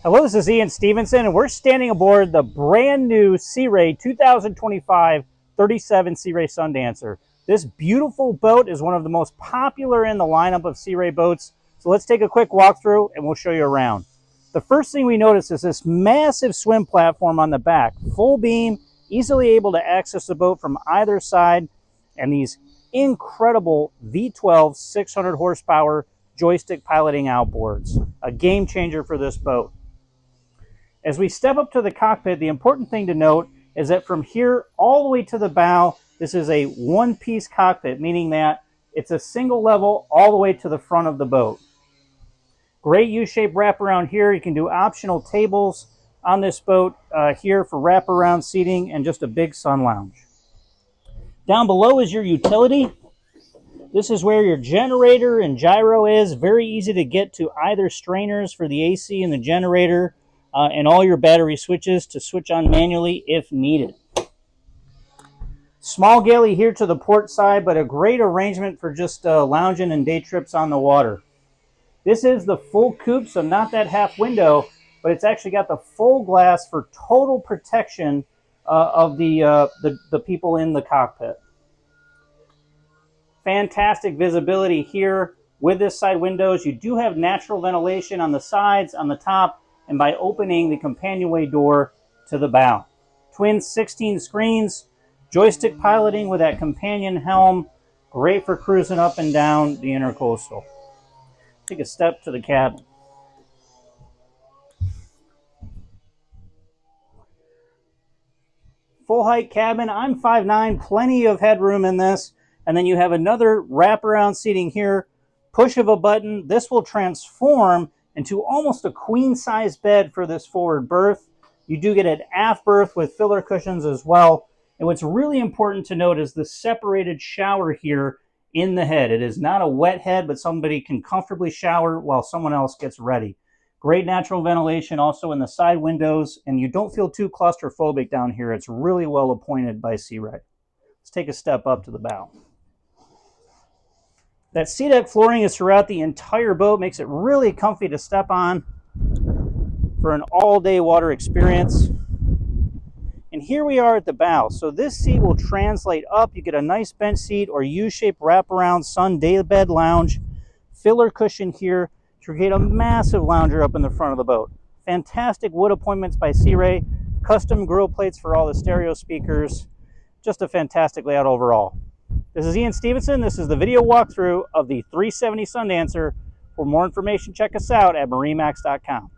Hello, this is Ian Stevenson, and we're standing aboard the brand new Sea Ray 2025 37 Sea Ray Sundancer. This beautiful boat is one of the most popular in the lineup of Sea Ray boats, so let's take a quick walkthrough and we'll show you around. The first thing we notice is this massive swim platform on the back, full beam, easily able to access the boat from either side, and these incredible V12 600 horsepower joystick piloting outboards, a game changer for this boat. As we step up to the cockpit, the important thing to note is that from here all the way to the bow, this is a one-piece cockpit, meaning that it's a single level all the way to the front of the boat. Great U-shaped wraparound here. You can do optional tables on this boat here for wraparound seating and just a big sun lounge. Down below is your utility. This is where your generator and gyro is. Very easy to get to either strainers for the AC and the generator. And all your battery switches to switch on manually if needed. Small galley here to the port side, but a great arrangement for just lounging and day trips on the water. This is the full coupe, so not that half window, but it's actually got the full glass for total protection of the people in the cockpit. Fantastic visibility here with this side windows. You do have natural ventilation on the sides, on the top, and by opening the companionway door to the bow. Twin 16 screens, joystick piloting with that companion helm, great for cruising up and down the intercoastal. Take a step to the cabin. Full height cabin, I'm 5'9", plenty of headroom in this, and then you have another wraparound seating here, push of a button, this will transform into almost a queen-size bed for this forward berth. You do get an aft berth with filler cushions as well. And what's really important to note is the separated shower here in the head. It is not a wet head, but somebody can comfortably shower while someone else gets ready. Great natural ventilation also in the side windows, and you don't feel too claustrophobic down here. It's really well appointed by Sea Ray. Let's take a step up to the bow. That SeaDeck flooring is throughout the entire boat, makes it really comfy to step on for an all-day water experience. And here we are at the bow. So this seat will translate up. You get a nice bench seat or U-shaped wraparound sun daybed lounge. Filler cushion here to create a massive lounger up in the front of the boat. Fantastic wood appointments by Sea Ray. Custom grill plates for all the stereo speakers. Just a fantastic layout overall. This is Ian Stevenson. This is the video walkthrough of the 370 Sundancer. For more information, check us out at MarineMax.com.